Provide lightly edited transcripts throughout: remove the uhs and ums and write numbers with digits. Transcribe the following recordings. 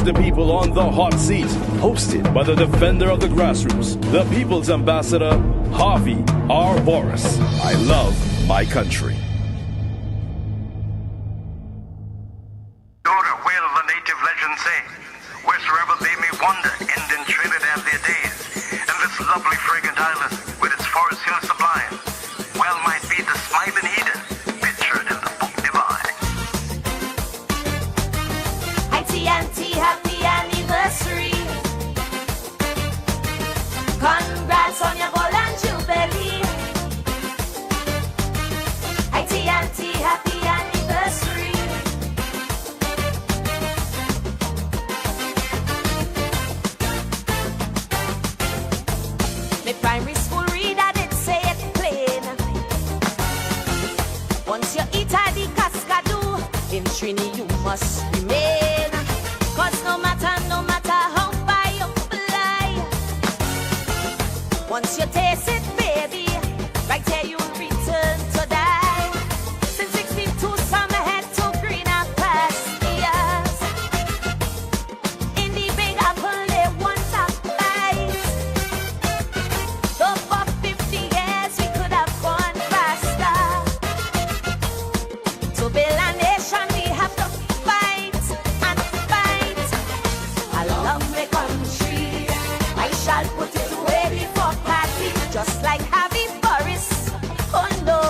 the people on the hot seat. Hosted by the defender of the grassroots, the people's ambassador, Harvey R. Boris. I love my country. Where the native legends say, wheresoever they may wander, end in Trinidad their days. And this lovely fragrant island, with its forest hill sublime, well might be the smiling Eden, pictured in the book divine. IT&T, happy anniversary. Congrats on your golden jubilee. IT&T, happy anniversary. My primary school reader did say it plain. Once you eat a the cascadoo, in Trini you must remain. Cause no matter how far you fly, once you taste it, baby, right here you'll return to die. Since 62, summer head to greener pastures. In the Big Apple, they want a bite. Though for 50 years, we could have gone faster. To build a nation, we have to fight and fight. I love my country. I shall put it away before party, just like Harvey Boris. Oh no.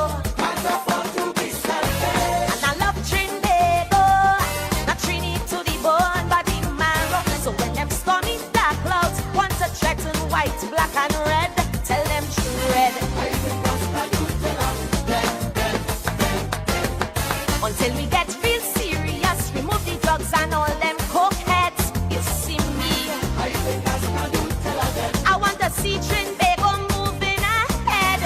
And I love Trinbago, not Trini to the bone, but the marrow. So when them stormy dark clouds want to threaten white, black and red, tell them tread. Until we get real serious, remove the drugs and all them cokeheads. You see me, I want to see Trinbago moving ahead.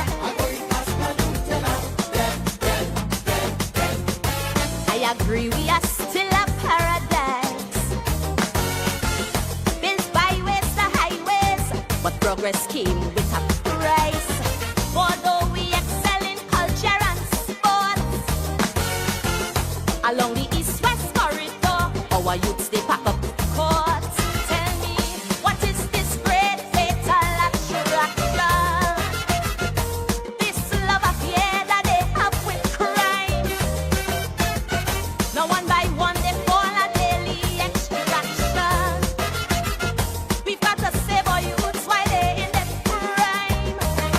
I agree, we are still a paradise, built byways to highways, but progress came with a price. Although we excel in culture and sports, along the east-west corridor, our youths they pack up courts. Tell me, what is this great fatal attraction? This love affair that they have with crime. Now one by one they fall a daily extraction. We've got to save our youths while they're in their prime.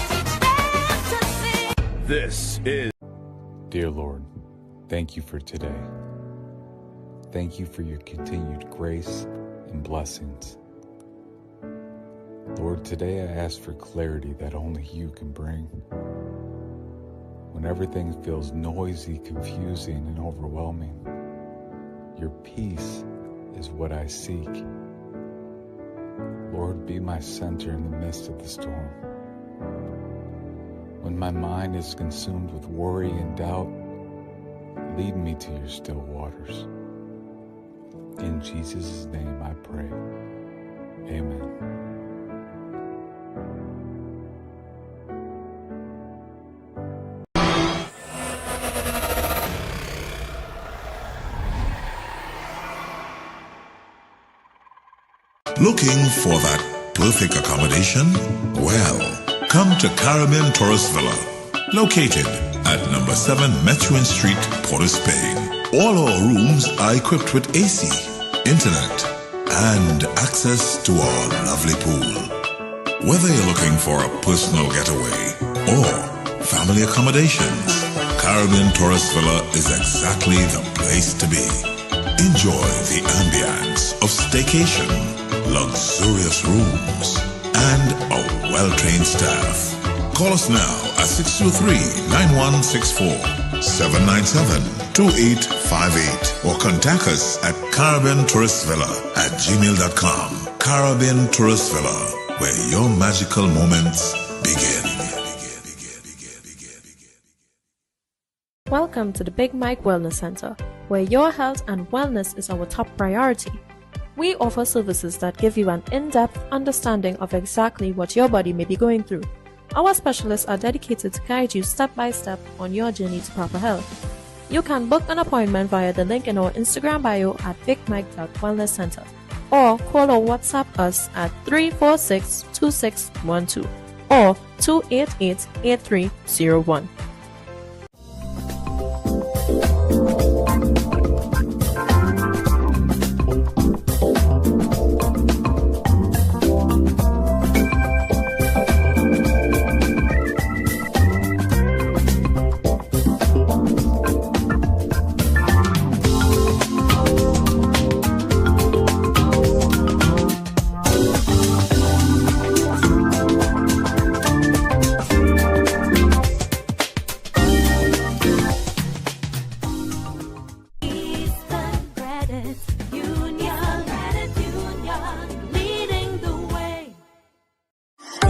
Teach them to sing. This is Dear Lord, thank you for today. Thank you for your continued grace and blessings. Lord, today I ask for clarity that only you can bring. When everything feels noisy, confusing, and overwhelming, your peace is what I seek. Lord, be my center in the midst of the storm. When my mind is consumed with worry and doubt, lead me to your still waters. In Jesus' name I pray. Amen. Looking for that perfect accommodation? Well, come to Caribbean Tourist Villa, located at number 7 Methuen Street, Port of Spain. All our rooms are equipped with AC, internet, and access to our lovely pool. Whether you're looking for a personal getaway or family accommodations, Caribbean Tourist Villa is exactly the place to be. Enjoy the ambience of staycation, luxurious rooms, and a well-trained staff. Call us now at 623-9164, 797-2858, or contact us at caribbeantourist.villa@gmail.com. Caribbean Tourist Villa, where your magical moments begin. Welcome to the Big Mike Wellness Center, where your health and wellness is our top priority. We offer services that give you an in-depth understanding of exactly what your body may be going through. Our specialists are dedicated to guide you step by step on your journey to proper health. You can book an appointment via the link in our Instagram bio at bigmike.wellnesscenter. or call or WhatsApp us at 346-2612 or 288-8301.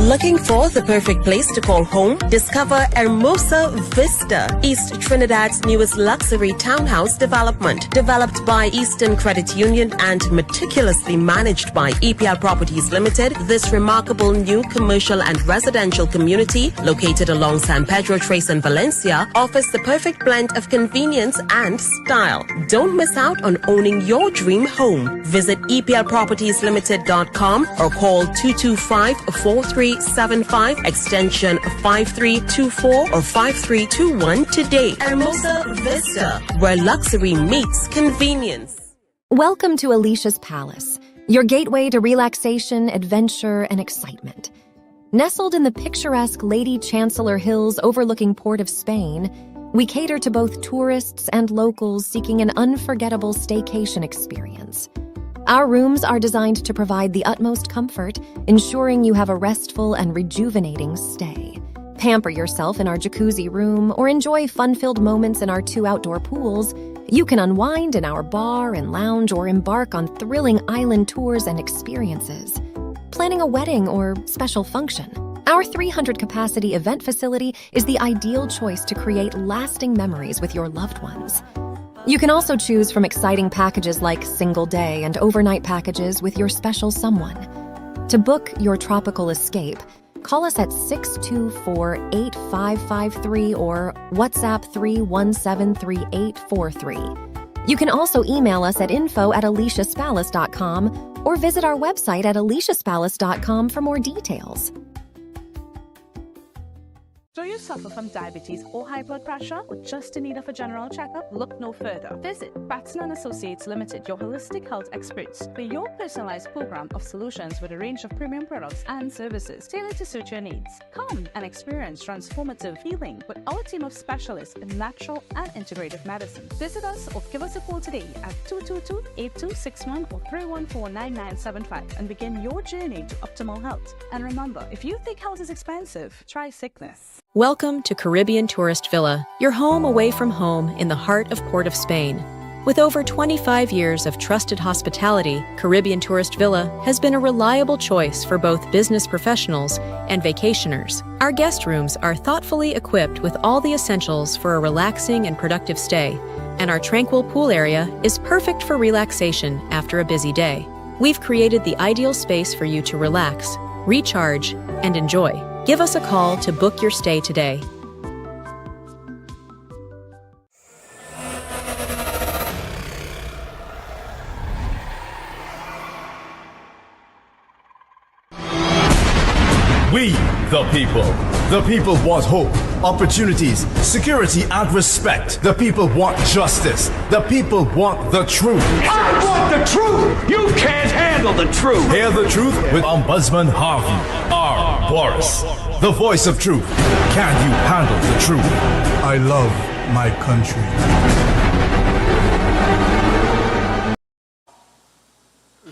Looking for the perfect place to call home? Discover Hermosa Vista, East Trinidad's newest luxury townhouse development. Developed by Eastern Credit Union and meticulously managed by EPL Properties Limited, this remarkable new commercial and residential community, located along San Pedro Trace in Valencia, offers the perfect blend of convenience and style. Don't miss out on owning your dream home. Visit EPLPropertiesLimited.com or call 225-4375 extension 5324 or 5321 today. Hermosa Vista, where luxury meets convenience. Welcome to Alicia's Palace, your gateway to relaxation, adventure, and excitement. Nestled in the picturesque Lady Chancellor Hills overlooking Port of Spain, we cater to both tourists and locals seeking an unforgettable staycation experience. Our rooms are designed to provide the utmost comfort, ensuring you have a restful and rejuvenating stay. Pamper yourself in our jacuzzi room or enjoy fun-filled moments in our 2 outdoor pools. You can unwind in our bar and lounge or embark on thrilling island tours and experiences. Planning a wedding or special function? Our 300-capacity event facility is the ideal choice to create lasting memories with your loved ones. You can also choose from exciting packages like single-day and overnight packages with your special someone. To book your tropical escape, call us at 624-8553 or WhatsApp 3173843. You can also email us at info@aliciaspalace.com or visit our website at aliciaspalace.com for more details. Do you suffer from diabetes or high blood pressure or just in need of a general checkup? Look no further. Visit Batson & Associates Limited, your holistic health experts, for your personalized program of solutions with a range of premium products and services tailored to suit your needs. Come and experience transformative healing with our team of specialists in natural and integrative medicine. Visit us or give us a call today at 222-8261 or 314-9975 and begin your journey to optimal health. And remember, if you think health is expensive, try sickness. Welcome to Caribbean Tourist Villa, your home away from home in the heart of Port of Spain. With over 25 years of trusted hospitality, Caribbean Tourist Villa has been a reliable choice for both business professionals and vacationers. Our guest rooms are thoughtfully equipped with all the essentials for a relaxing and productive stay, and our tranquil pool area is perfect for relaxation after a busy day. We've created the ideal space for you to relax, recharge, and enjoy. Give us a call to book your stay today. We, the people want hope, opportunities, security, and respect. The people want justice. The people want the truth. I want the truth! You can't handle the truth! Hear the truth with Ombudsman Harvey R. Boris, the voice of truth. Can you handle the truth? I love my country.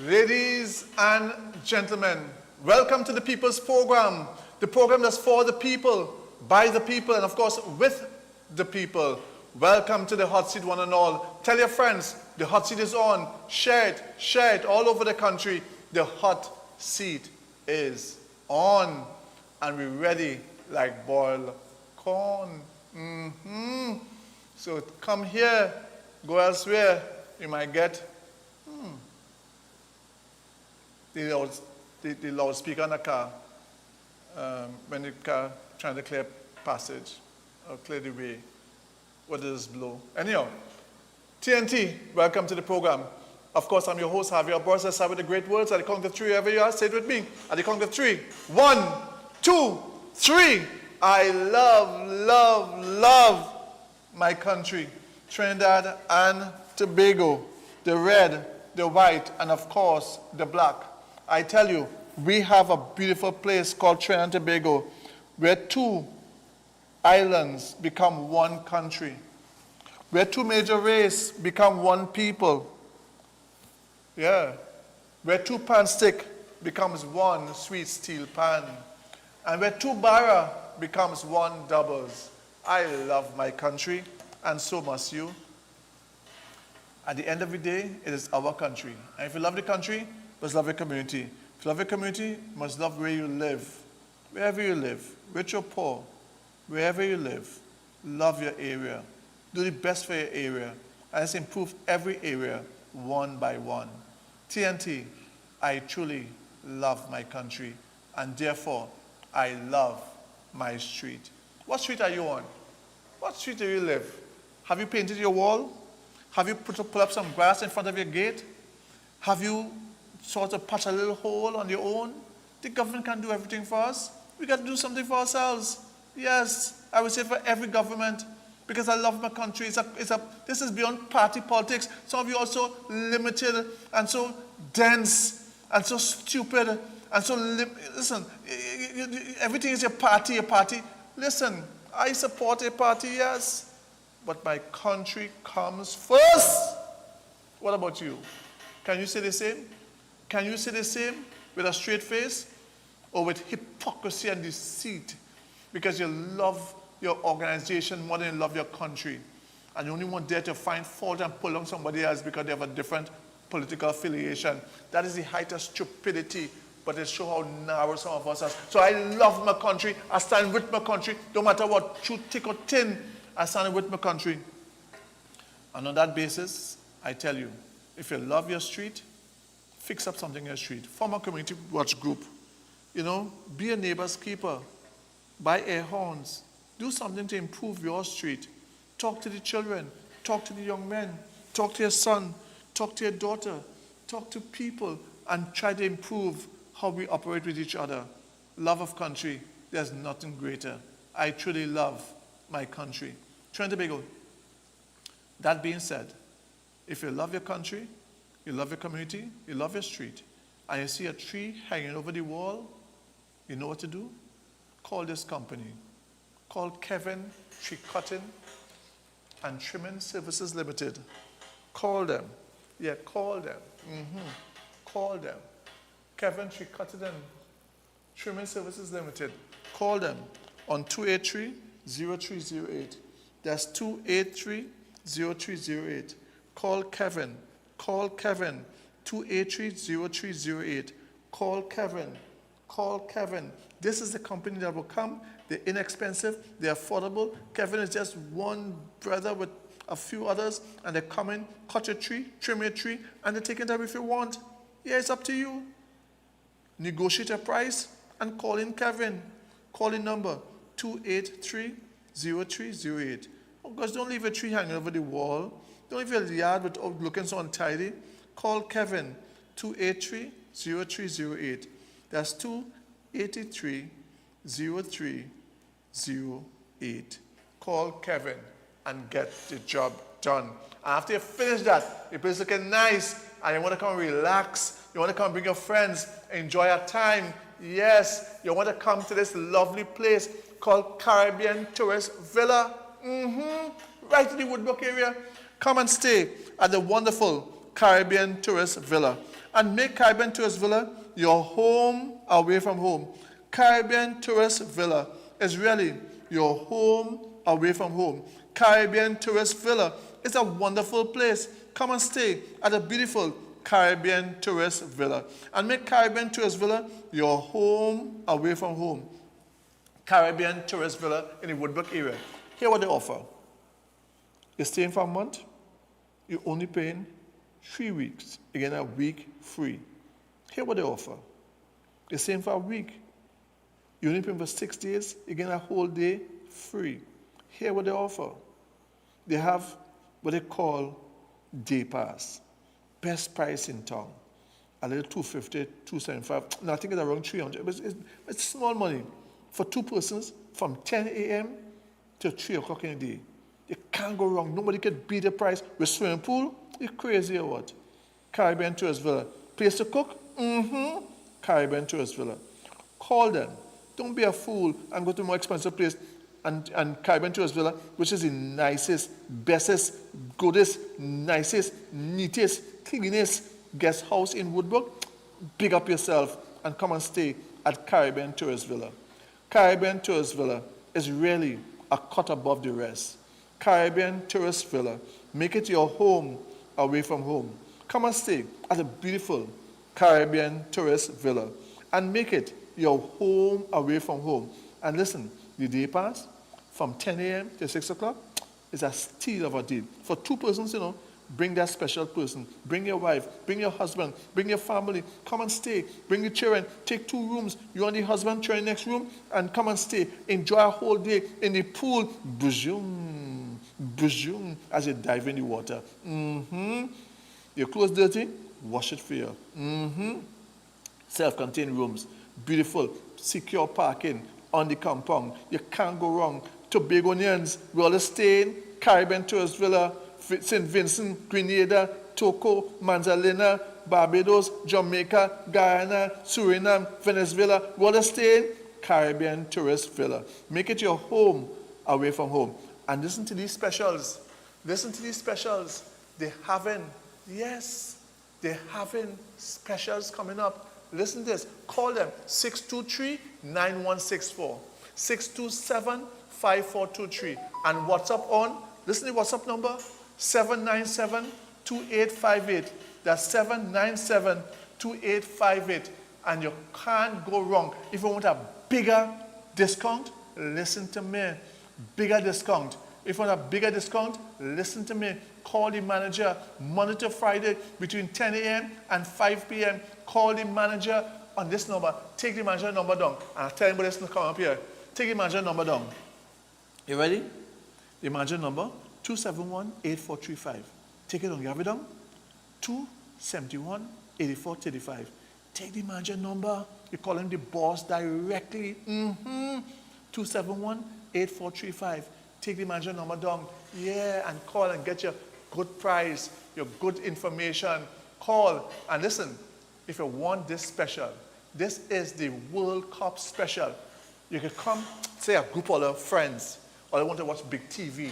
Ladies and gentlemen, welcome to the People's Program, the program that's for the people, by the people, and of course with the people. Welcome to the hot seat, one and all. Tell your friends, the hot seat is on. Share it all over the country. The hot seat is on, and we're ready like boiled corn. So come here, go elsewhere. You might get the loudspeaker in the car when the car trying to clear passage or clear the way. What does this blow? Anyhow, TNT, welcome to the program. Of course, I'm your host, Javier Boris. Let's start with the great words. At the count of three, wherever you are, say it with me. At the count of three. 1, 2, 3. I love my country. Trinidad and Tobago. The red, the white, and of course, the black. I tell you, we have a beautiful place called Trinidad and Tobago, where 2 islands become one country, where 2 major races become one people. Yeah, where 2 pan stick becomes 1 sweet steel pan, and where 2 bara becomes 1 doubles. I love my country, and so must you. At the end of the day, it is our country. And if you love the country, you must love your community. If you love your community, you must love where you live. Wherever you live, rich or poor, wherever you live, love your area. Do the best for your area. And let's improve every area one by one. TNT, I truly love my country, and therefore, I love my street. What street are you on? What street do you live? Have you painted your wall? Have you put up some grass in front of your gate? Have you sort of patched a little hole on your own? The government can't do everything for us. We got to do something for ourselves. Yes, I would say for every government, because I love my country. This is beyond party politics. Some of you are so limited and so dense and so stupid and so listen, everything is your party, your party. Listen, I support a party, yes, but my country comes first. What about you? Can you say the same? Can you say the same with a straight face or with hypocrisy and deceit? Because you love your organization more than you love your country. And you only want there to find fault and pull on somebody else because they have a different political affiliation. That is the height of stupidity, but it shows how narrow some of us are. So I love my country. I stand with my country. No matter what, through thick or thin, I stand with my country. And on that basis, I tell you, if you love your street, fix up something in your street. Form a community watch group. You know, be a neighbor's keeper. Buy air horns. Do something to improve your street. Talk to the children. Talk to the young men. Talk to your son. Talk to your daughter. Talk to people and try to improve how we operate with each other. Love of country. There's nothing greater. I truly love my country. Trinidad and Tobago. That being said, if you love your country, you love your community, you love your street, and you see a tree hanging over the wall, you know what to do? Call this company. Call Kevin Tree Cutting and Trimming Services Limited. Call them. Yeah, call them. Call them. Kevin Tree Cutting and Trimming Services Limited. Call them on 283-0308. That's 283-0308. Call Kevin. Call Kevin. 283-0308. Call Kevin. Call Kevin. This is the company that will come. They're inexpensive. They're affordable. Kevin is just one brother with a few others, and they come in, cut your tree, trim your tree, and they take it up if you want. Yeah, it's up to you. Negotiate a price and call in Kevin. Call in number 283-0308. Oh gosh, don't leave a tree hanging over the wall. Don't leave your yard without looking so untidy. Call Kevin, 283-0308. That's 283-0308. Call Kevin and get the job done. And after you finish that, your place looking nice, and you want to come relax, you want to come bring your friends, enjoy your time. Yes, you want to come to this lovely place called Caribbean Tourist Villa. Right in the Woodbrook area. Come and stay at the wonderful Caribbean Tourist Villa. And make Caribbean Tourist Villa your home away from home. Caribbean Tourist Villa is really your home away from home. Caribbean Tourist Villa is a wonderful place. Come and stay at a beautiful Caribbean Tourist Villa. And make Caribbean Tourist Villa your home away from home. Caribbean Tourist Villa in the Woodbrook area. Here what they offer. You're staying for a month, you're only paying 3 weeks. Again, a week free. Here what they offer. You're staying for a week, you're only paying for 6 days, again a whole day free. Here what they offer. They have what they call day pass. best price in town. A little 250, 275. No, I think it's around 300. But it's small money. For 2 persons from 10 a.m. to 3 o'clock in the day. You can't go wrong. Nobody can beat the price. With swimming pool, you're crazy or what? Caribbean Tourist Villa. Place to cook? Mm-hmm. Caribbean Tourist Villa. Call them. Don't be a fool and go to a more expensive place. And Caribbean Tourist Villa, which is the nicest, bestest, goodest, nicest, neatest, cleanest guest house in Woodbrook, big up yourself and come and stay at Caribbean Tourist Villa. Caribbean Tourist Villa is really a cut above the rest. Caribbean Tourist Villa. Make it your home away from home. Come and stay at a beautiful Caribbean Tourist Villa and make it your home away from home. And listen, the day pass from 10 a.m. to 6 o'clock is a steal of a deal. For 2 persons, bring that special person. Bring your wife, bring your husband, bring your family. Come and stay. Bring your children. Take 2 rooms. You and the husband, children next room, and come and stay. Enjoy a whole day in the pool. Boom, boom, as you dive in the water. Mm-hmm. Your clothes dirty? Wash it for you. Mm-hmm. Self-contained rooms. Beautiful. Secure parking on the compound. You can't go wrong. Tobagonians, Roller Stain, Caribbean Tourist Villa, St. Vincent, Grenada, Togo, Manzanilla, Barbados, Jamaica, Guyana, Suriname, Venezuela, Roller Stain, Caribbean Tourist Villa. Make it your home away from home. And listen to these specials. Listen to these specials. They're having specials coming up. Listen to this. Call them 623-9164, 627-5423. And WhatsApp on, listen to the WhatsApp number, 797-2858. That's 797-2858. And you can't go wrong. If you want a bigger discount, listen to me. Bigger discount. If you want a bigger discount, listen to me. Call the manager Monday to Friday between 10 a.m. and 5 p.m. Call the manager on this number. Take the manager number down. And I'll tell him this to come up here. Take the manager number down. You ready? The manager number, 271-8435. Take it down. You have it down? 271-8435. Take the manager number. You call him the boss directly. 271-8435. Take the manager number down. Yeah, and call and get your good price, your good information. Call and listen. If you want this special, this is the World Cup special. You can come, say a group of friends, or they want to watch big TV,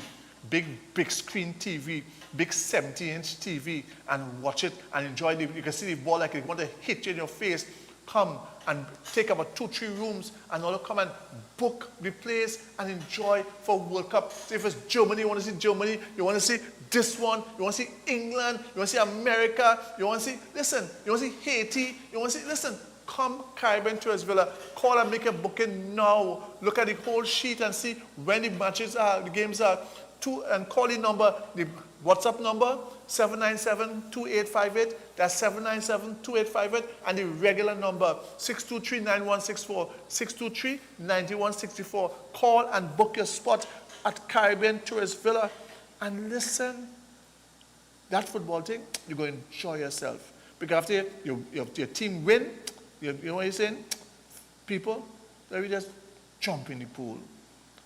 big screen TV, big 70-inch TV, and watch it and enjoy it. You can see the ball like it want to hit you in your face. Come and take about 2-3 rooms and all come and book the place and enjoy for World Cup. So if it's Germany, you want to see Germany, you want to see this one, you want to see England, you want to see America, you want to see, listen, you want to see Haiti, you want to see, listen, come Caribbean Tourist Villa, call and make a booking now. Look at the whole sheet and see when the matches are, the games are. And call the number, the WhatsApp number, 797-2858. That's 797-2858. And the regular number, 623-9164, 623-9164. Call and book your spot at Caribbean Tourist Villa. And listen, that football thing, you're going to enjoy yourself. Because after your team win, you know what you're saying? People, they will just jump in the pool.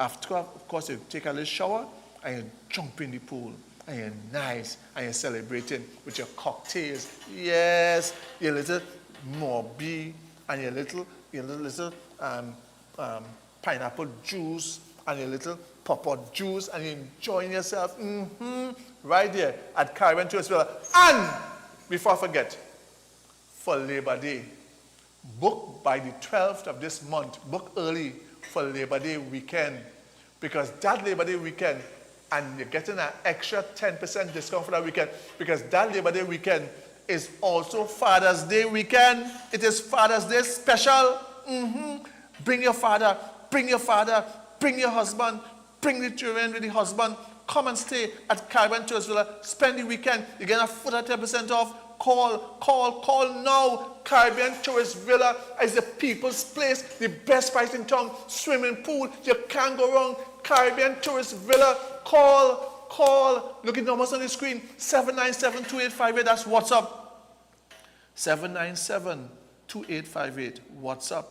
After, of course, you take a little shower, and you jump in the pool, and you're nice, and you're celebrating with your cocktails. Yes, your little Morbi, and your little pineapple juice, and your little pawpaw juice, and you're enjoying yourself. Right there at Caribbean Tourist Villa. And before I forget, for Labor Day, book by the 12th of this month. Book early for Labor Day weekend, because that Labor Day weekend, and you're getting an extra 10% discount for that weekend, because that Labor Day weekend is also Father's Day weekend. It is Father's Day special. Bring your father, bring your husband, bring the children with the husband. Come and stay at Caribbean Tourist Villa. Spend the weekend. You get a further 10% off. Call now. Caribbean Tourist Villa is the people's place. The best price in town. Swimming pool. You can't go wrong. Caribbean Tourist Villa. Call Call, look at the numbers on the screen, 797-2858, that's WhatsApp. 797-2858, WhatsApp.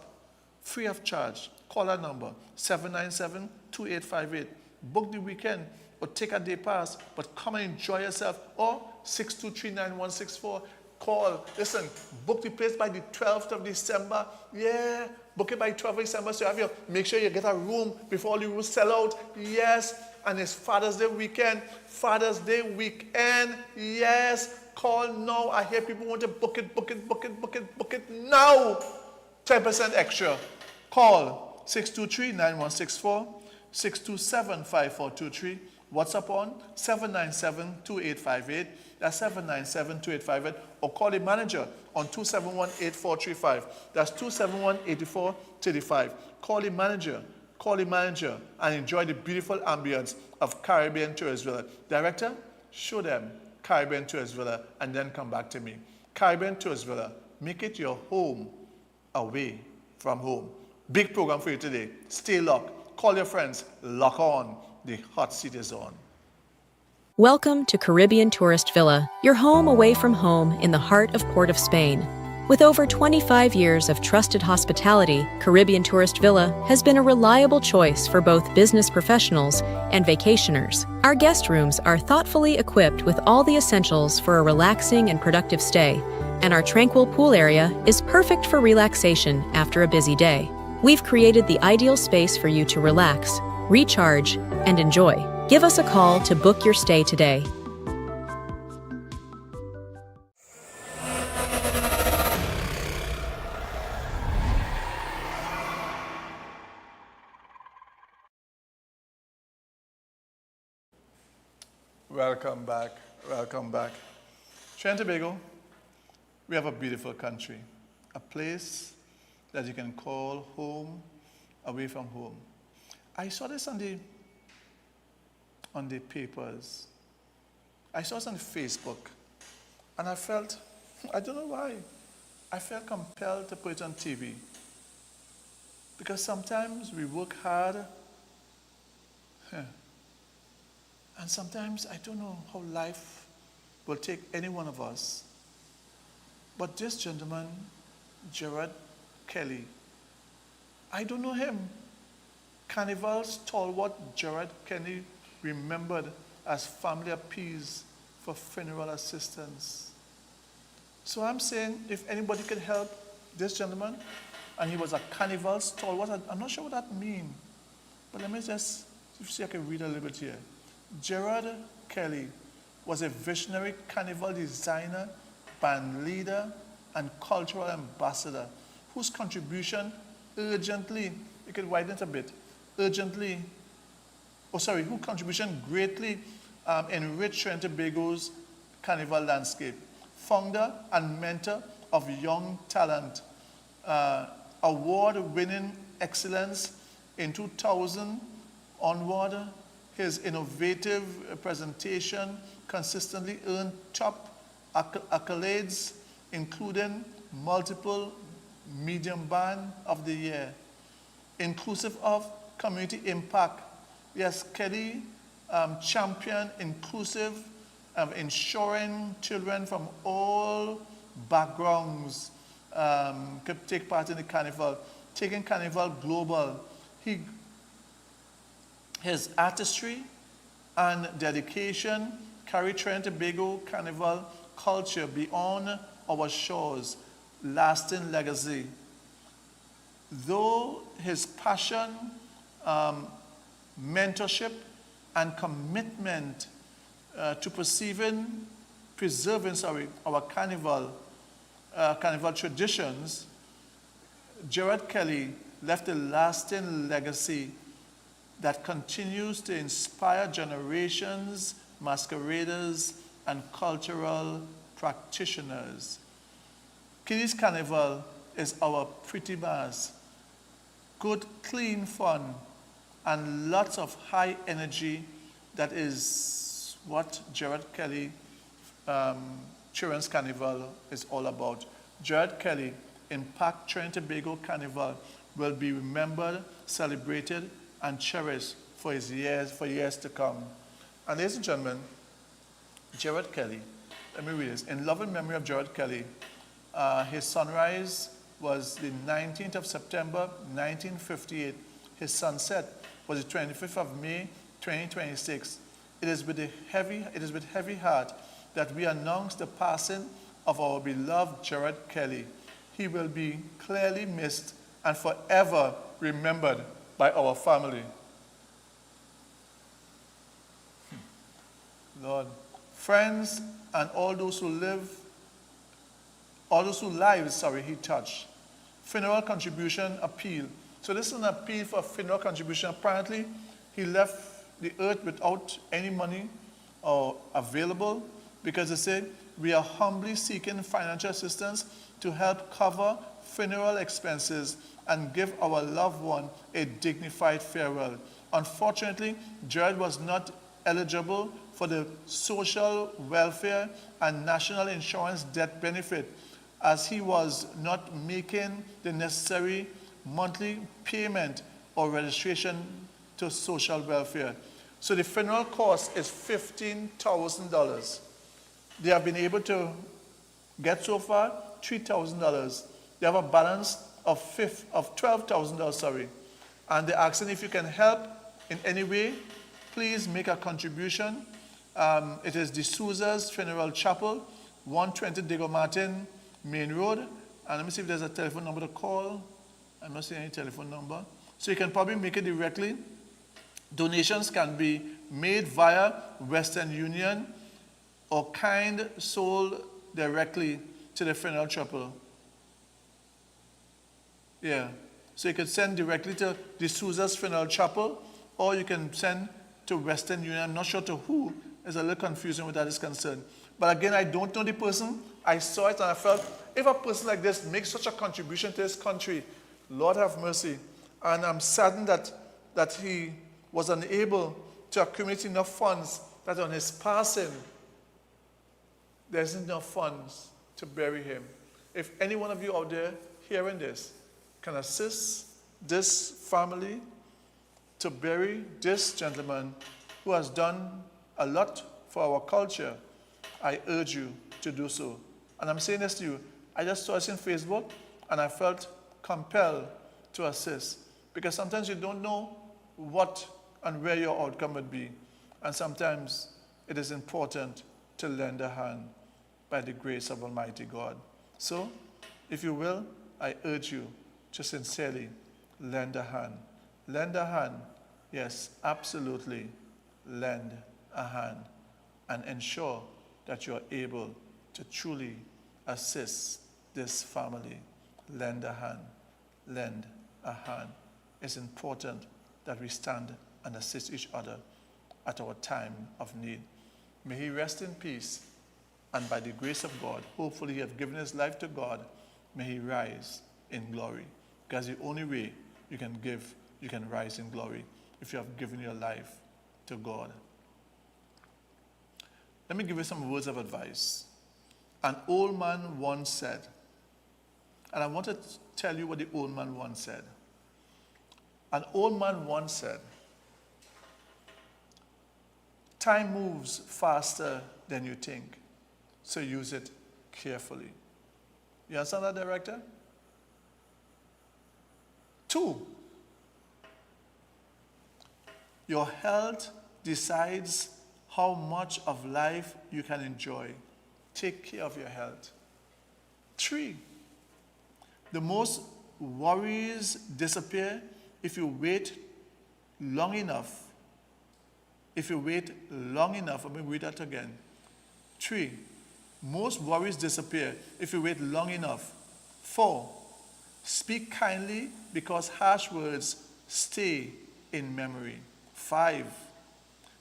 Free of charge. Call that number, 797-2858. Book the weekend or take a day pass, but come and enjoy yourself. Or 623-9164. Call. Listen, book the place by the 12th of December. Yeah, book it by 12th of December. So make sure you get a room before the rooms sell out. Yes, and it's Father's Day weekend. Father's Day weekend. Yes, call now. I hear people want to book it now. 10% extra. Call 623-9164, 627-5423. WhatsApp on 797-2858. That's 797-2858. Or call the manager on 271-8435. That's 271-8435. Call the manager, and enjoy the beautiful ambience of Caribbean Tourist Villa. Director, show them Caribbean Tourist Villa and then come back to me. Caribbean Tourist Villa, make it your home away from home. Big program for you today. Stay locked. Call your friends. Lock on. The hot seat is on. Welcome to Caribbean Tourist Villa, your home away from home in the heart of Port of Spain. With over 25 years of trusted hospitality, Caribbean Tourist Villa has been a reliable choice for both business professionals and vacationers. Our guest rooms are thoughtfully equipped with all the essentials for a relaxing and productive stay, and our tranquil pool area is perfect for relaxation after a busy day. We've created the ideal space for you to relax, recharge, and enjoy. Give us a call to book your stay today. Welcome back. Trinidad and Tobago, we have a beautiful country, a place that you can call home away from home. I saw this on the papers. I saw this on Facebook, and I felt, I don't know why, I felt compelled to put it on TV. Because sometimes we work hard, and sometimes I don't know how life will take any one of us. But this gentleman, Gerard Kelly, I don't know him. Carnival stalwart Gerard Kelly, remembered as family appease for funeral assistance. So I'm saying, if anybody can help this gentleman, and he was a carnival stalwart, I'm not sure what that means, but let me just see if I can read a little bit here. Gerard Kelly was a visionary carnival designer, band leader, and cultural ambassador, whose contribution urgently, you can widen it a bit, whose contribution greatly enriched Trinidad and Tobago's carnival landscape. Founder and mentor of young talent, award-winning excellence in 2000 onward, his innovative presentation consistently earned top accolades, including multiple Medium Band of the Year, inclusive of community impact. Yes, Kelly championed inclusive, ensuring children from all backgrounds could take part in the carnival, taking carnival global. His artistry and dedication carry Trinidad and Tobago carnival culture beyond our shores, lasting legacy. Though his passion, mentorship, and commitment to preserving our carnival traditions, Gerard Kelly left a lasting legacy that continues to inspire generations, masqueraders, and cultural practitioners. Kelly's Carnival is our pretty mass. Good, clean fun, and lots of high energy. That is what Gerard Kelly Children's Carnival is all about. Gerard Kelly, Impact Trinidad and Tobago Carnival, will be remembered, celebrated, and cherished for years to come. And ladies and gentlemen, Gerard Kelly, let me read this. In loving memory of Gerard Kelly, his sunrise was the 19th of September, 1958. His sunset was the 25th of May, 2026. It is with heavy heart that we announce the passing of our beloved Gerard Kelly. He will be clearly missed and forever remembered by our family. Lord, friends and all those lives he touched. Funeral contribution appeal. So this is an appeal for funeral contribution. Apparently, he left the earth without any money available because they said, we are humbly seeking financial assistance to help cover funeral expenses and give our loved one a dignified farewell. Unfortunately, Gerard was not eligible for the social welfare and national insurance death benefit as he was not making the necessary monthly payment or registration to social welfare. So the funeral cost is $15,000. They have been able to get so far $3,000. They have a balance of $12,000, and they're asking if you can help in any way. Please make a contribution. It is De Souza's Funeral Chapel, 120 Diego Martin Main Road. And let me see if there's a telephone number to call. I'm not seeing any telephone number. So you can probably make it directly. Donations can be made via Western Union or kind sold directly to the funeral chapel. Yeah. So you can send directly to De Souza's Funeral Chapel, or you can send to Western Union. I'm not sure to who. There's a little confusion with that is concerned. But again, I don't know the person. I saw it and I felt, if a person like this makes such a contribution to his country, Lord have mercy. And I'm saddened that he was unable to accumulate enough funds that on his passing, there isn't enough funds to bury him. If any one of you out there hearing this can assist this family to bury this gentleman who has done a lot for our culture, I urge you to do so. And I'm saying this to you. I just saw this in Facebook and I felt compelled to assist, because sometimes you don't know what and where your outcome would be. And sometimes it is important to lend a hand by the grace of Almighty God. So, if you will, I urge you to sincerely lend a hand. Lend a hand. Yes, absolutely. Lend a hand. And ensure that you are able to truly assist this family. Lend a hand. Lend a hand. It's important that we stand and assist each other at our time of need. May he rest in peace, and by the grace of God, hopefully he has given his life to God, may he rise in glory. Because the only way you can rise in glory, if you have given your life to God. Let me give you some words of advice. An old man once said, and I want to tell you what the old man once said. An old man once said, time moves faster than you think, so use it carefully. You understand that, director? 2, your health decides how much of life you can enjoy. Take care of your health. 3, the most worries disappear if you wait long enough. If you wait long enough, let me read that again. 3, most worries disappear if you wait long enough. 4, speak kindly because harsh words stay in memory. 5,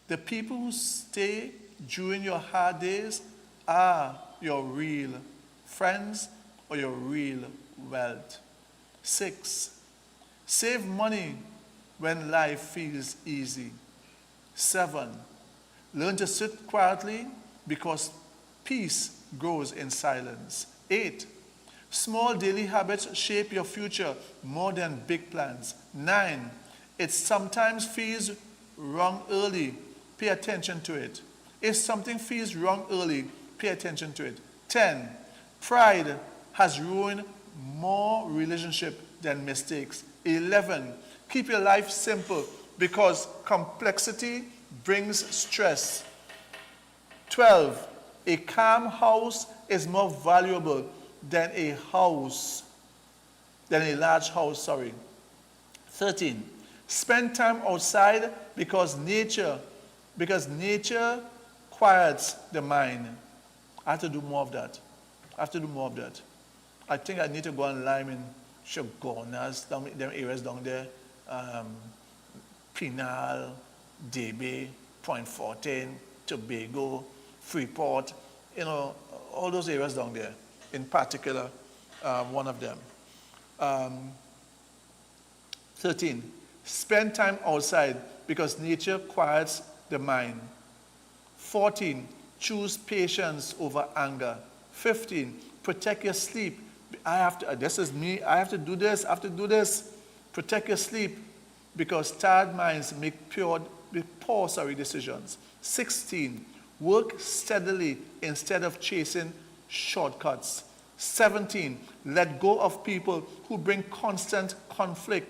the people who stay during your hard days are your real friends or your real wealth. 6, save money when life feels easy. 7, learn to sit quietly because peace grows in silence. 8, small daily habits shape your future more than big plans. 9, it sometimes feels wrong early pay attention to it. If something feels wrong early, pay attention to it. 10, pride has ruined more relationship than mistakes. 11, keep your life simple because complexity brings stress. 12, a calm house is more valuable than a large house, 13, spend time outside because nature quiets the mind. I have to do more of that. I think I need to go and lime in Chagonas, them areas down there, Pinal, Debe, Point 14, Tobago, Freeport, all those areas down there, in particular, one of them. 13, spend time outside because nature quiets the mind. 14, choose patience over anger. 15, protect your sleep. This is me, I have to do this. Protect your sleep because tired minds make poor decisions. 16, work steadily instead of chasing shortcuts. 17, let go of people who bring constant conflict.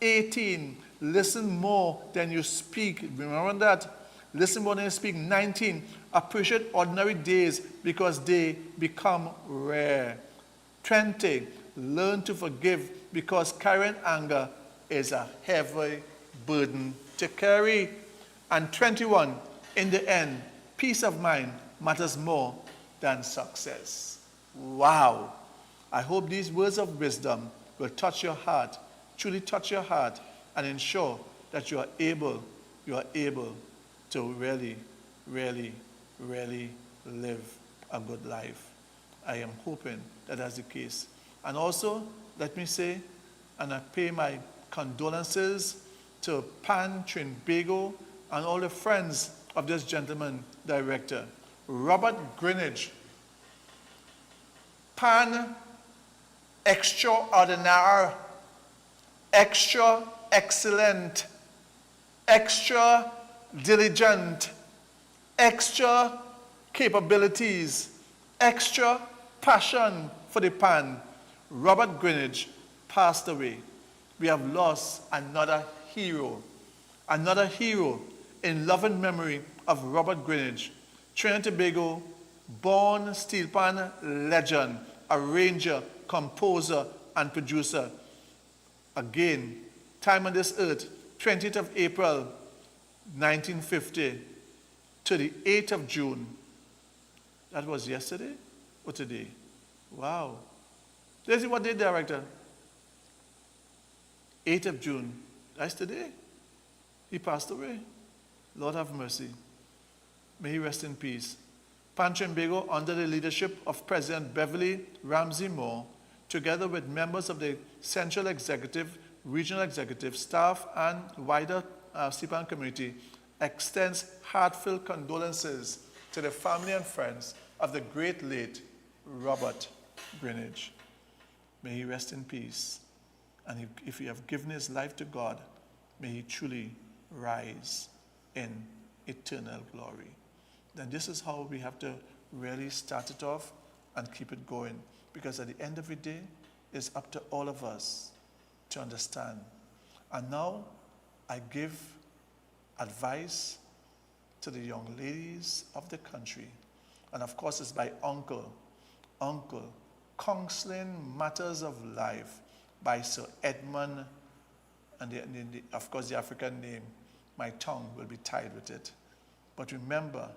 18, listen more than you speak. Remember that? Listen more than you speak. 19, appreciate ordinary days because they become rare. 20, learn to forgive because carrying anger is a heavy burden to carry. And 21, in the end, peace of mind matters more than success. Wow. I hope these words of wisdom will touch your heart, truly touch your heart, and ensure that you are able to really, really, really live a good life. I am hoping that that's the case. And also, let me say, and I pay my condolences to Pan Trinbago and all the friends of this gentleman director, Robert Greenidge. Pan, extraordinaire, extra excellent, extra diligent, extra capabilities, extra passion for the Pan. Robert Greenidge passed away. We have lost another hero in loving memory of Robert Greenidge, Trinidad and Tobago born steel pan legend, arranger, composer, and producer. Again, time on this earth, 20th of April, 1950 to the 8th of June. That was yesterday or today? Wow. This is what day, director? 8th of June. That's today. He passed away. Lord have mercy. May he rest in peace. Pan Trinbago, under the leadership of President Beverly Ramsey Moore, together with members of the Central Executive, Regional Executive, staff, and wider CPAN community, extends heartfelt condolences to the family and friends of the great late Robert Greenidge. May he rest in peace. And if he have given his life to God, may he truly rise in eternal glory. Then this is how we have to really start it off and keep it going. Because at the end of the day, it's up to all of us to understand. And now I give advice to the young ladies of the country. And of course, it's by Uncle, Counseling Matters of Life by Sir Edmund, and of course the African name, my tongue will be tied with it. But remember,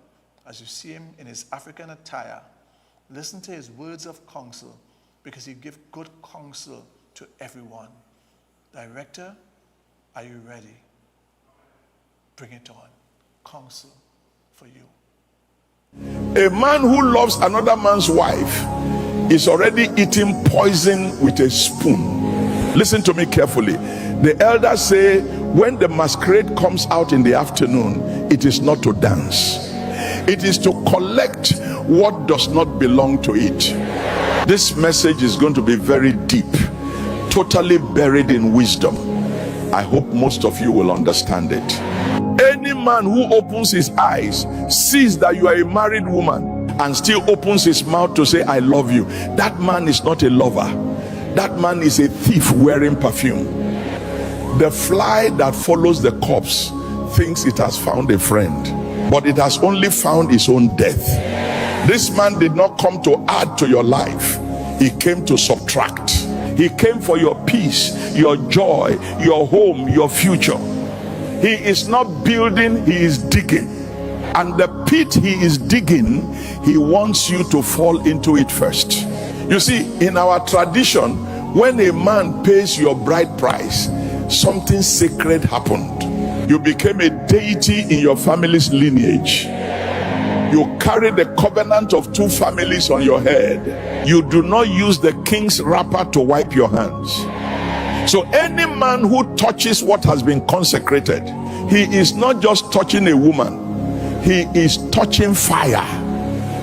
as you see him in his African attire, listen to his words of counsel, because he gives good counsel to everyone. Director, are you ready? Bring it on. Counsel for you. A man who loves another man's wife is already eating poison with a spoon. Listen to me carefully. The elders say when the masquerade comes out in the afternoon, it is not to dance. It is to collect what does not belong to it. This message is going to be very deep, totally buried in wisdom. I hope most of you will understand it. Any man who opens his eyes, sees that you are a married woman, and still opens his mouth to say, I love you, that man is not a lover. That man is a thief wearing perfume. The fly that follows the corpse thinks it has found a friend, but it has only found its own death. This man did not come to add to your life. He came to subtract. He came for your peace, your joy, your home, your future. He is not building, he is digging. And the pit he is digging, he wants you to fall into it first. You see, in our tradition, when a man pays your bride price, something sacred happened. You became a deity in your family's lineage. You carry the covenant of two families on your head. You do not use the king's wrapper to wipe your hands. So any man who touches what has been consecrated, he is not just touching a woman, he is touching fire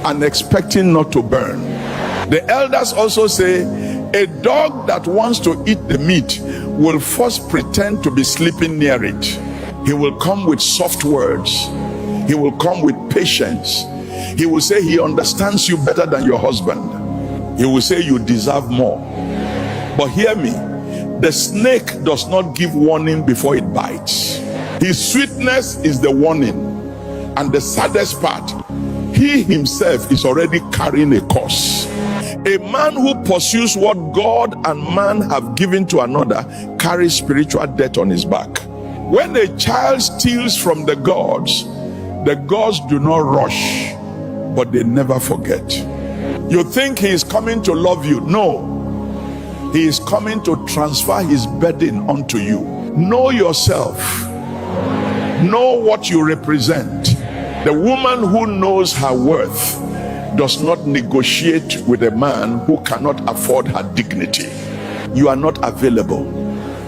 and expecting not to burn. The elders also say a dog that wants to eat the meat will first pretend to be sleeping near it. He will come with soft words. He will come with patience. He will say he understands you better than your husband. He will say you deserve more. But hear me, the snake does not give warning before it bites. His sweetness is the warning. And the saddest part, he himself is already carrying a curse. A man who pursues what God and man have given to another carries spiritual debt on his back. When a child steals from the gods do not rush, but they never forget. You think he is coming to love you? No. He is coming to transfer his burden onto you. Know yourself. Know what you represent. The woman who knows her worth does not negotiate with a man who cannot afford her dignity. You are not available.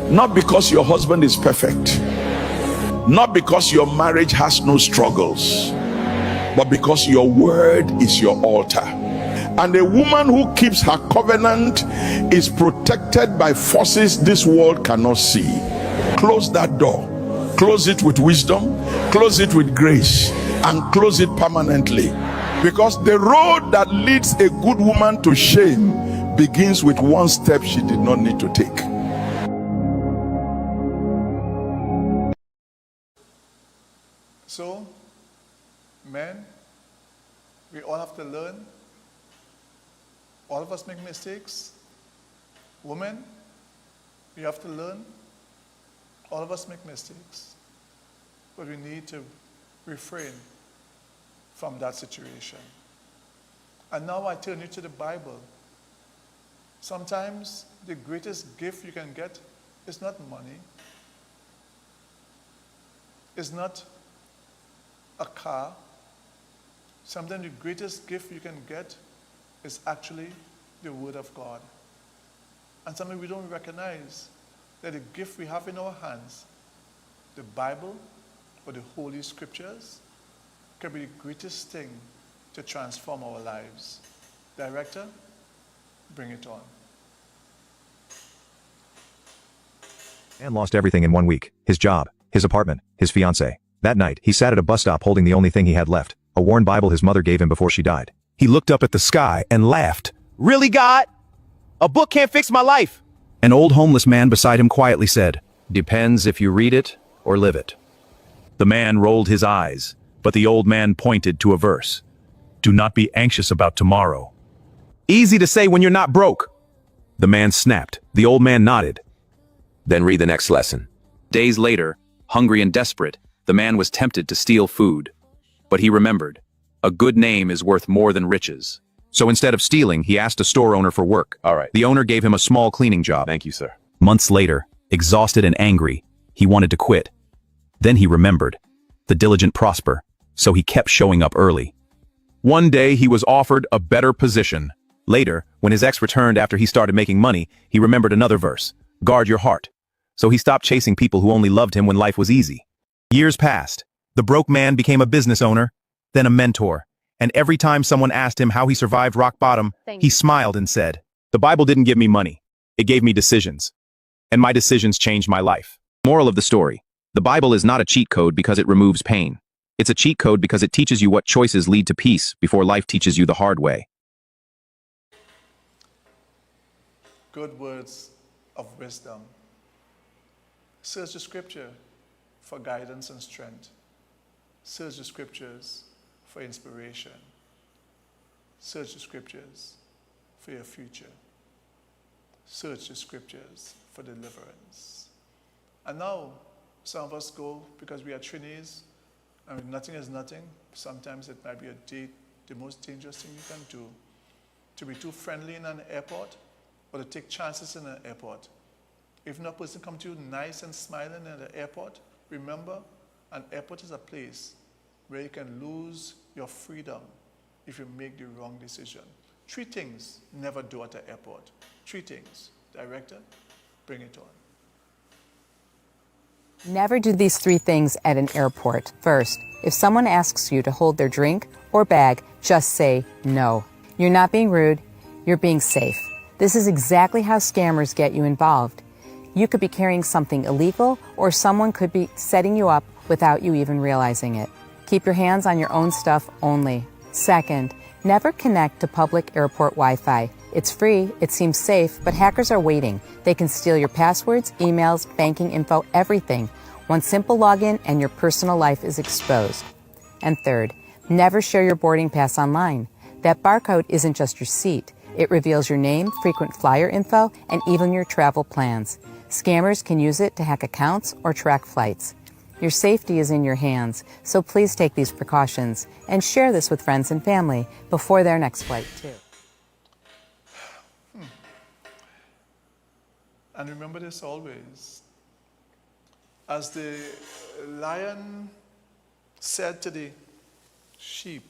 Not because your husband is perfect. Not because your marriage has no struggles, but because your word is your altar. And a woman who keeps her covenant is protected by forces this world cannot see. Close that door. Close it with wisdom, close it with grace, and close it permanently. Because the road that leads a good woman to shame begins with one step she did not need to take. So, men, we all have to learn. All of us make mistakes. Women, we have to learn. All of us make mistakes. But we need to refrain from that situation. And now I turn you to the Bible. Sometimes the greatest gift you can get is not money. It's not a car. Sometimes the greatest gift you can get is actually the Word of God. And sometimes we don't recognize that the gift we have in our hands, the Bible or the Holy Scriptures, can be the greatest thing to transform our lives. Director, bring it on. Man lost everything in 1 week. His job, his apartment, his fiancée. That night, he sat at a bus stop holding the only thing he had left, a worn Bible his mother gave him before she died. He looked up at the sky and laughed. Really, God? A book can't fix my life. An old homeless man beside him quietly said, Depends if you read it or live it. The man rolled his eyes, but the old man pointed to a verse. Do not be anxious about tomorrow. Easy to say when you're not broke. The man snapped. The old man nodded. Then read the next lesson. Days later, hungry and desperate, the man was tempted to steal food. But he remembered, a good name is worth more than riches. So instead of stealing, he asked a store owner for work. All right. The owner gave him a small cleaning job. Thank you, sir. Months later, exhausted and angry, he wanted to quit. Then he remembered, the diligent prosper, so he kept showing up early. One day he was offered a better position. Later, when his ex returned after he started making money, he remembered another verse, guard your heart. So he stopped chasing people who only loved him when life was easy. Years passed. The broke man became a business owner, then a mentor. And every time someone asked him how he survived rock bottom, he smiled and said, the Bible didn't give me money. It gave me decisions. And my decisions changed my life. Moral of the story. The Bible is not a cheat code because it removes pain. It's a cheat code because it teaches you what choices lead to peace before life teaches you the hard way. Good words of wisdom. Search the scripture for guidance and strength. Search the scriptures for inspiration. Search the scriptures for your future. Search the scriptures for deliverance. And now, some of us go because we are Trinis, and nothing is nothing. Sometimes it might be the most dangerous thing you can do. To be too friendly in an airport or to take chances in an airport. If no person comes to you nice and smiling in the airport, remember, an airport is a place where you can lose your freedom if you make the wrong decision. 3 things never do at an airport. 3 things. Director, bring it on. Never do these 3 things at an airport. First, if someone asks you to hold their drink or bag, just say no. You're not being rude, you're being safe. This is exactly how scammers get you involved. You could be carrying something illegal, or someone could be setting you up without you even realizing it. Keep your hands on your own stuff only. Second, never connect to public airport Wi-Fi. It's free, it seems safe, but hackers are waiting. They can steal your passwords, emails, banking info, everything. One simple login and your personal life is exposed. And third, never share your boarding pass online. That barcode isn't just your seat. It reveals your name, frequent flyer info, and even your travel plans. Scammers can use it to hack accounts or track flights. Your safety is in your hands, so please take these precautions and share this with friends and family before their next flight, too. And remember this always. As the lion said to the sheep,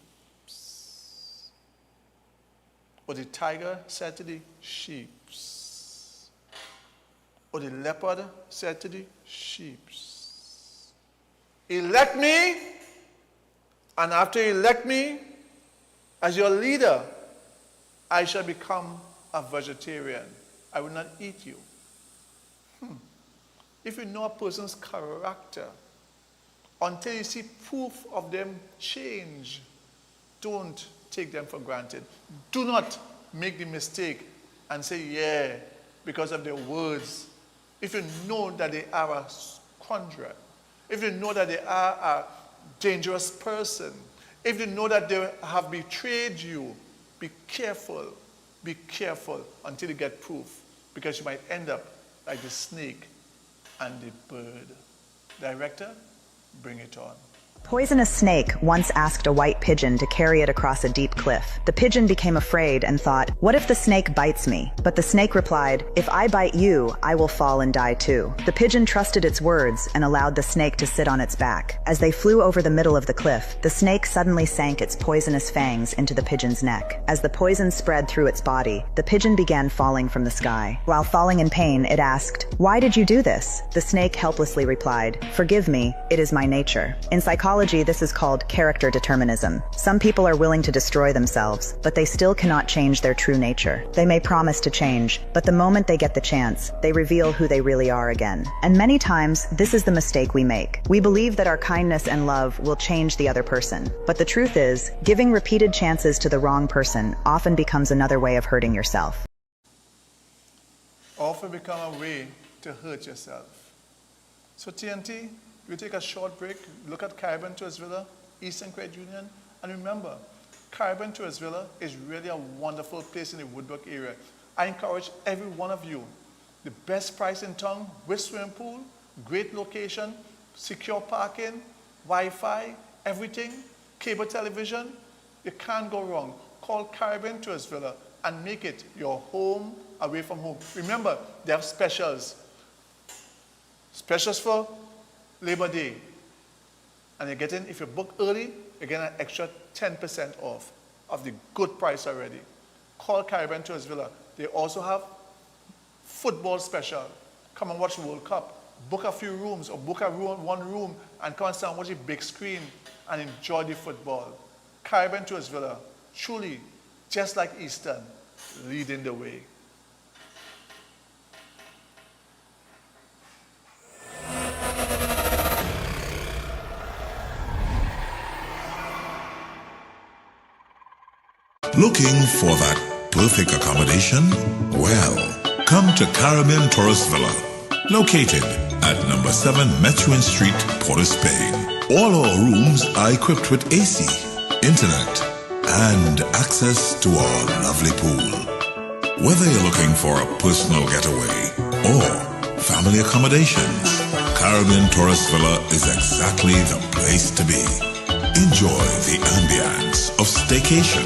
or the tiger said to the sheep, or the leopard said to the sheep, elect me, and after you elect me as your leader, I shall become a vegetarian. I will not eat you. If you know a person's character, until you see proof of them change, don't take them for granted. Do not make the mistake and say, yeah, because of their words. If you know that they are a squanderer, if you know that they are a dangerous person, if you know that they have betrayed you, be careful until you get proof, because you might end up like the snake and the bird. Director, bring it on. Poisonous snake once asked a white pigeon to carry it across a deep cliff. The pigeon became afraid and thought, what if the snake bites me? But the snake replied, if I bite you, I will fall and die too. The pigeon trusted its words and allowed the snake to sit on its back. As they flew over the middle of the cliff, the snake suddenly sank its poisonous fangs into the pigeon's neck. As the poison spread through its body, the pigeon began falling from the sky. While falling in pain, it asked, why did you do this? The snake helplessly replied, forgive me, it is my nature. In psychology, this is called character determinism. Some people are willing to destroy themselves, but they still cannot change their true nature. They may promise to change, but the moment they get the chance, they reveal who they really are again. And many times, this is the mistake we make. We believe that our kindness and love will change the other person. But the truth is, giving repeated chances to the wrong person often becomes another way of hurting yourself. Often become a way to hurt yourself. So TNT, we take a short break, look at Caribbean Tourist Villa, Eastern Credit Union, and remember, Caribbean Tourist Villa is really a wonderful place in the Woodbrook area. I encourage every one of you, the best price in town, with swimming pool, great location, secure parking, Wi-Fi, everything, cable television, you can't go wrong. Call Caribbean Tourist Villa and make it your home away from home. Remember, they have specials. Specials for Labor Day. And you're getting, if you book early, you're getting an extra 10% off of the good price already. Call Caribbean Tourist Villa. They also have football special. Come and watch the World Cup. Book a few rooms or book a room, one room and come and stand and watch the big screen and enjoy the football. Caribbean Tourist Villa, truly, just like Eastern, leading the way. Looking for that perfect accommodation? Well, come to Caribbean Tourist Villa, located at number 7 Methuen Street, Port of Spain. All our rooms are equipped with AC, internet, and access to our lovely pool. Whether you're looking for a personal getaway or family accommodations, Caribbean Tourist Villa is exactly the place to be. Enjoy the ambience of staycation,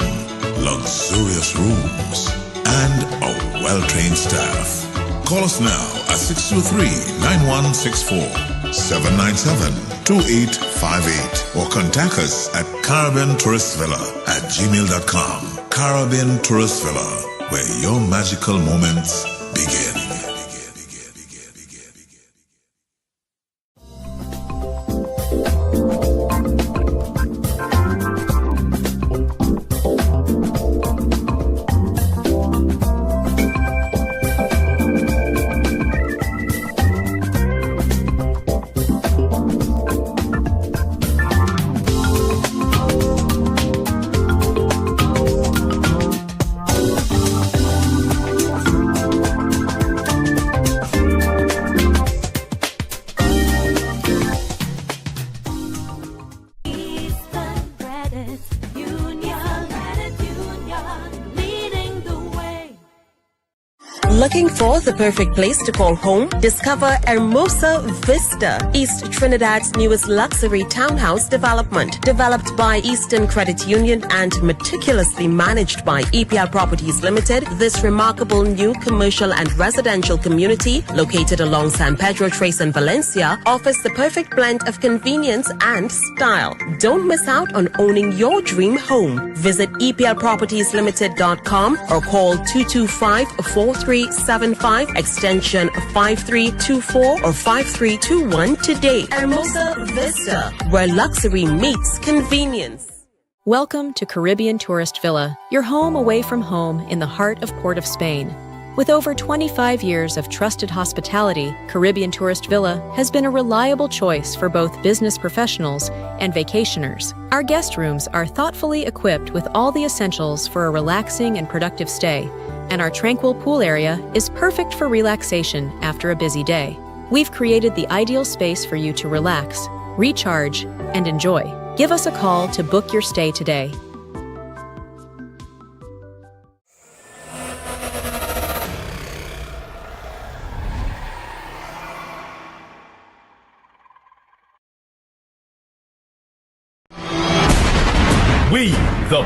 luxurious rooms, and a well-trained staff. Call us now at 623-9164, 797-2858, or contact us at caribbeantourist.villa@gmail.com. Caribbean Tourist Villa, where your magical moments begin. Looking for the perfect place to call home? Discover Hermosa Vista, East Trinidad's newest luxury townhouse development. Developed by Eastern Credit Union and meticulously managed by EPL Properties Limited, this remarkable new commercial and residential community, located along San Pedro Trace in Valencia, offers the perfect blend of convenience and style. Don't miss out on owning your dream home. Visit EPLPropertiesLimited.com or call 225-4375 extension 5324 or 5321 today. Hermosa Vista, where luxury meets convenience. Welcome to Caribbean Tourist Villa, your home away from home in the heart of Port of Spain. With over 25 years of trusted hospitality, Caribbean Tourist Villa has been a reliable choice for both business professionals and vacationers. Our guest rooms are thoughtfully equipped with all the essentials for a relaxing and productive stay, and our tranquil pool area is perfect for relaxation after a busy day. We've created the ideal space for you to relax, recharge, and enjoy. Give us a call to book your stay today. We, the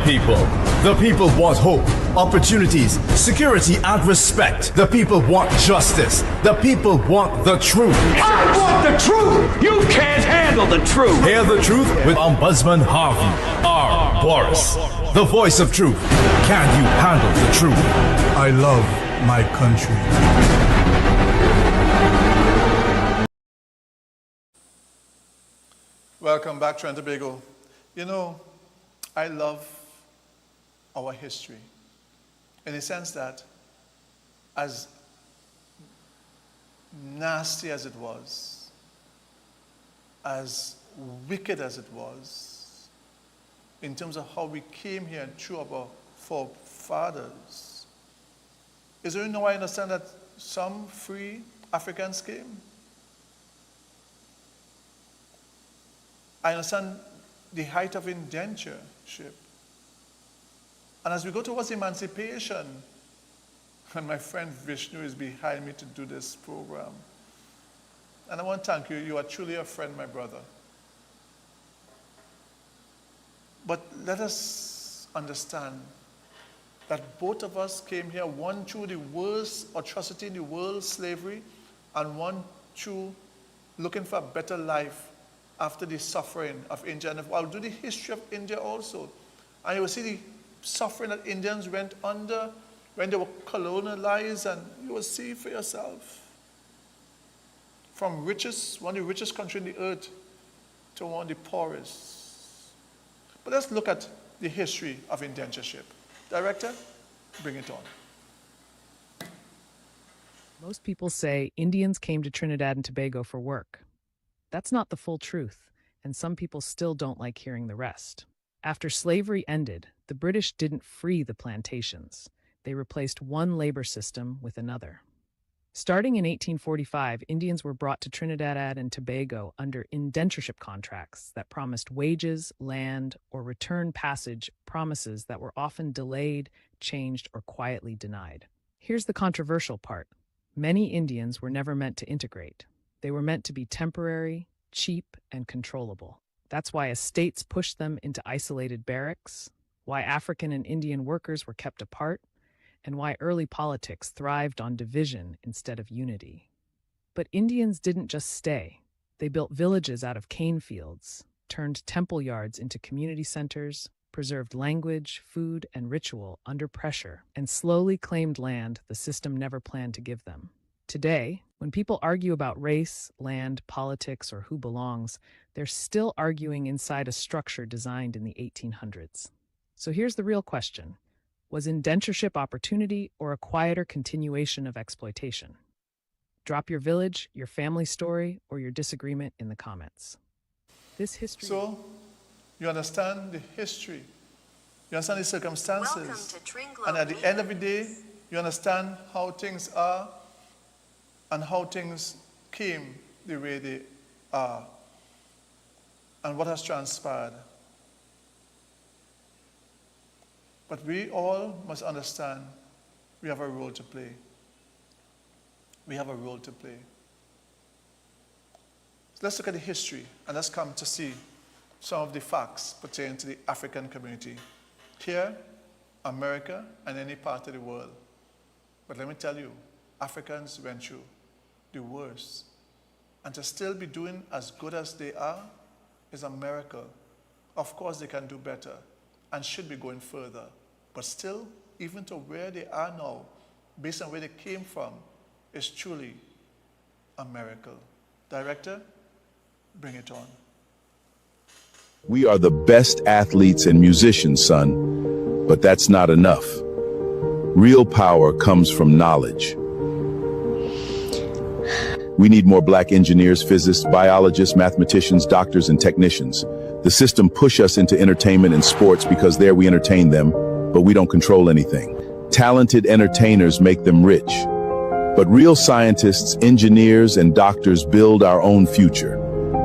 people want hope, opportunities, security, and respect. The people want justice. The people want the truth. I want the truth! You can't handle the truth! Hear the truth with Ombudsman Harvey R. Boris, the voice of truth. Can you handle the truth? I love my country. Welcome back, Trinidad and Tobago. You know, I love our history in the sense that as nasty as it was, as wicked as it was, in terms of how we came here and threw up our forefathers, is there no way I understand that some free Africans came? I understand the height of indentureship. And as we go towards emancipation, and my friend Vishnu is behind me to do this program, and I want to thank you. You are truly a friend, my brother. But let us understand that both of us came here, one through the worst atrocity in the world, slavery, and one through looking for a better life after the suffering of India. And I'll do the history of India also. And you will see the suffering that Indians went under when they were colonialized, and you will see for yourself. From one of the richest countries in the earth to one of the poorest. But let's look at the history of indentureship. Director, bring it on. Most people say Indians came to Trinidad and Tobago for work. That's not the full truth, and some people still don't like hearing the rest. After slavery ended, The British didn't free the plantations. They replaced one labor system with another. Starting in 1845, Indians were brought to Trinidad and Tobago under indentureship contracts that promised wages, land, or return passage, promises that were often delayed, changed, or quietly denied. Here's the controversial part. Many Indians were never meant to integrate. They were meant to be temporary, cheap, and controllable. That's why estates pushed them into isolated barracks, why African and Indian workers were kept apart, and why early politics thrived on division instead of unity. But Indians didn't just stay. They built villages out of cane fields, turned temple yards into community centers, preserved language, food, and ritual under pressure, and slowly claimed land the system never planned to give them. Today, when people argue about race, land, politics, or who belongs, they're still arguing inside a structure designed in the 1800s. So here's the real question. Was indentureship opportunity or a quieter continuation of exploitation? Drop your village, your family story, or your disagreement in the comments. This history... So, you understand the history. You understand the circumstances. And at the end of the day, you understand how things are and how things came the way they are and what has transpired. But we all must understand we have a role to play. We have a role to play. So let's look at the history and let's come to see some of the facts pertaining to the African community here, America, and any part of the world. But let me tell you, Africans went through the worst. And to still be doing as good as they are is a miracle. Of course, they can do better and should be going further. But still, even to where they are now, based on where they came from, is truly a miracle. Director, bring it on. We are the best athletes and musicians, son, but that's not enough. Real power comes from knowledge. We need more black engineers, physicists, biologists, mathematicians, doctors, and technicians. The system pushes us into entertainment and sports because there we entertain them, but we don't control anything. Talented entertainers make them rich. But real scientists, engineers, and doctors build our own future.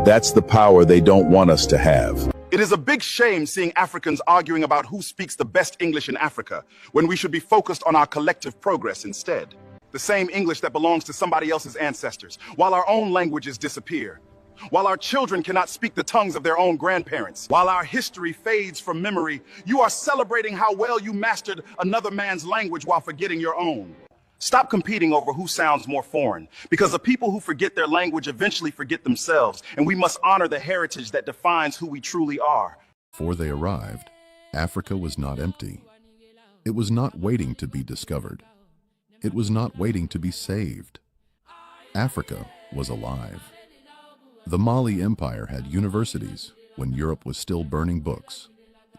That's the power they don't want us to have. It is a big shame seeing Africans arguing about who speaks the best English in Africa, when we should be focused on our collective progress instead. The same English that belongs to somebody else's ancestors, while our own languages disappear. While our children cannot speak the tongues of their own grandparents, while our history fades from memory, you are celebrating how well you mastered another man's language while forgetting your own. Stop competing over who sounds more foreign, because the people who forget their language eventually forget themselves, and we must honor the heritage that defines who we truly are. Before they arrived, Africa was not empty. It was not waiting to be discovered. It was not waiting to be saved. Africa was alive. The Mali Empire had universities when Europe was still burning books.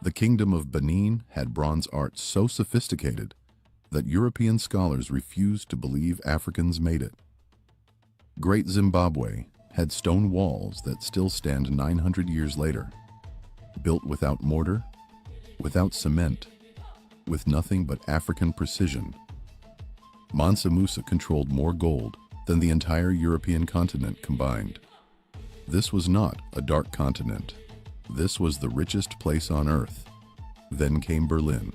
The Kingdom of Benin had bronze art so sophisticated that European scholars refused to believe Africans made it. Great Zimbabwe had stone walls that still stand 900 years later, built without mortar, without cement, with nothing but African precision. Mansa Musa controlled more gold than the entire European continent combined. This was not a dark continent. This was the richest place on earth. Then came Berlin.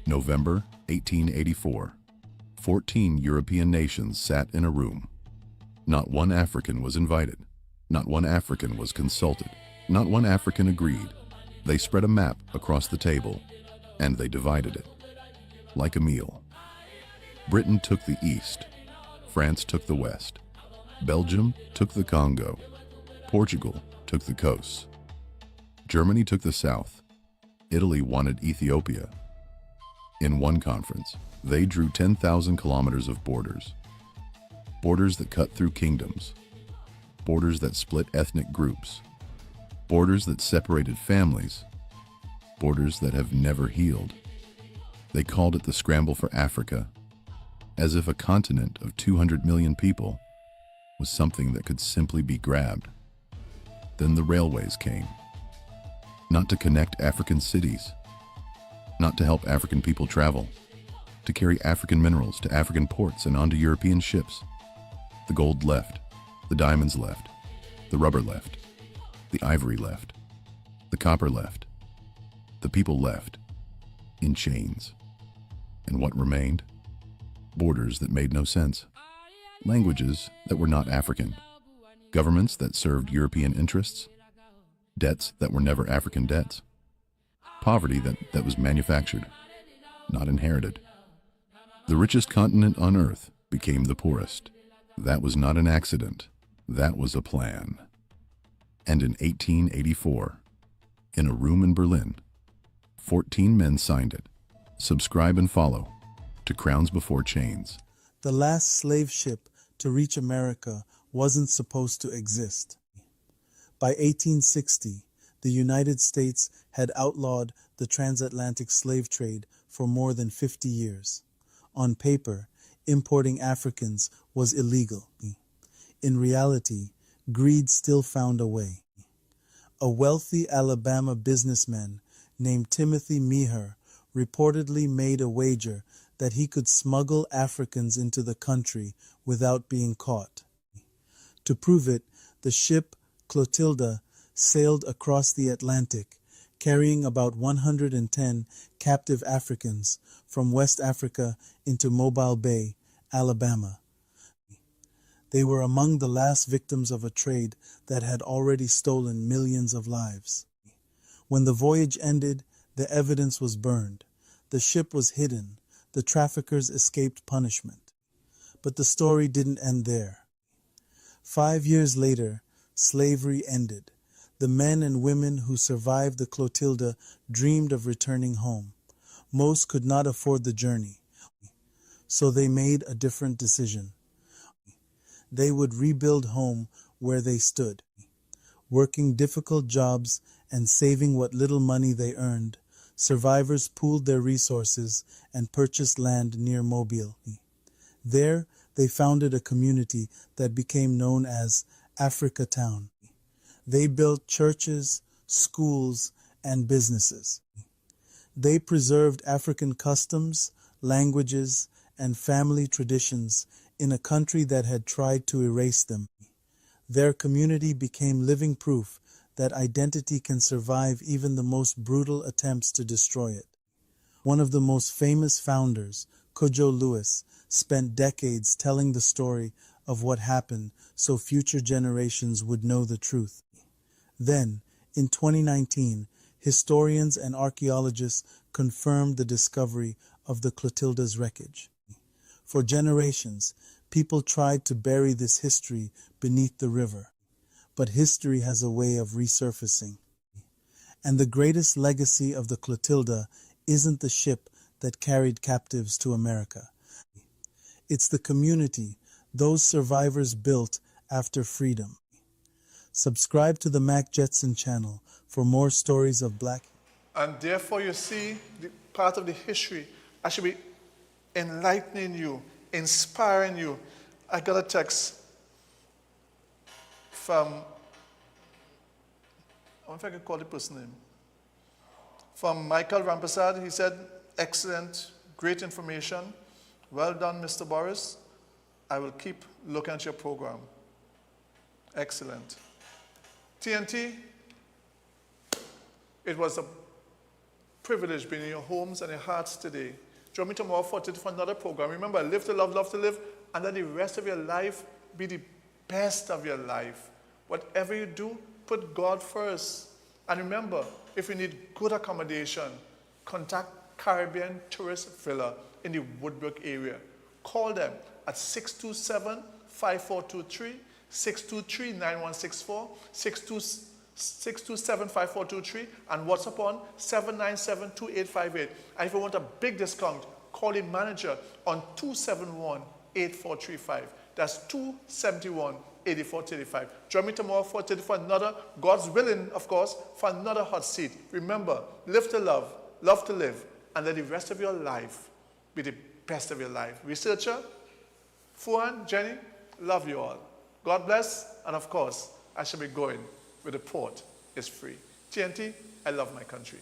November 1884. 14 European nations sat in a room. Not one African was invited. Not one African was consulted. Not one African agreed. They spread a map across the table, and they divided it. Like a meal. Britain took the east. France took the west. Belgium took the Congo. Portugal took the coasts. Germany took the south. Italy wanted Ethiopia. In one conference, they drew 10,000 kilometers of borders. Borders that cut through kingdoms. Borders that split ethnic groups. Borders that separated families. Borders that have never healed. They called it the Scramble for Africa, as if a continent of 200 million people was something that could simply be grabbed. Then the railways came. Not to connect African cities, not to help African people travel, to carry African minerals to African ports and onto European ships. The gold left, the diamonds left, the rubber left, the ivory left, the copper left, the people left, in chains. And what remained? Borders that made no sense, languages that were not African, governments that served European interests, debts that were never African debts, poverty that was manufactured, not inherited. The richest continent on earth became the poorest. That was not an accident. That was a plan. And in 1884, in a room in Berlin, 14 men signed it. Subscribe and follow to Crowns Before Chains. The last slave ship to reach America wasn't supposed to exist. By 1860, the United States had outlawed the transatlantic slave trade for more than 50 years. On paper, importing Africans was illegal. In reality, greed still found a way. A wealthy Alabama businessman named Timothy Meagher reportedly made a wager that he could smuggle Africans into the country without being caught. To prove it, the ship Clotilda sailed across the Atlantic, carrying about 110 captive Africans from West Africa into Mobile Bay, Alabama. They were among the last victims of a trade that had already stolen millions of lives. When the voyage ended, the evidence was burned. The ship was hidden. The traffickers escaped punishment. But the story didn't end there. 5 years later, slavery ended. The men and women who survived the Clotilda dreamed of returning home. Most could not afford the journey, so they made a different decision. They would rebuild home where they stood, working difficult jobs and saving what little money they earned. Survivors pooled their resources and purchased land near Mobile. There, they founded a community that became known as Africa Town. They built churches, schools, and businesses. They preserved African customs, languages, and family traditions in a country that had tried to erase them. Their community became living proof that identity can survive even the most brutal attempts to destroy it. One of the most famous founders, Cudjoe Lewis, spent decades telling the story of what happened so future generations would know the truth. Then, in 2019, historians and archaeologists confirmed the discovery of the Clotilda's wreckage. For generations, people tried to bury this history beneath the river. But history has a way of resurfacing. And the greatest legacy of the Clotilda isn't the ship that carried captives to America. It's the community those survivors built after freedom. Subscribe to the Mac Jetson channel for more stories of Black. And therefore you see the part of the history. I should be enlightening you, inspiring you. I got a text from, I wonder if I can call the person name, from Michael Rampasad. He said, excellent, great information. Well done, Mr. Boris. I will keep looking at your program. Excellent. TNT, it was a privilege being in your homes and your hearts today. Join me tomorrow for another program. Remember, live to love to live, and let the rest of your life be the best of your life. Whatever you do, put God first. And remember, if you need good accommodation, contact Caribbean Tourist Villa in the Woodbrook area. Call them at 627-5423, 623-9164, 627-5423, and WhatsApp on 797-2858. And if you want a big discount, call the manager on 271-8435. That's 271-8435. Join me tomorrow for another, God's willing, of course, for another hot seat. Remember, live to love to live, and let the rest of your life be the best of your life. Researcher, Fuan, Jenny, love you all. God bless, and of course, I shall be going where the port is free. TNT, I love my country.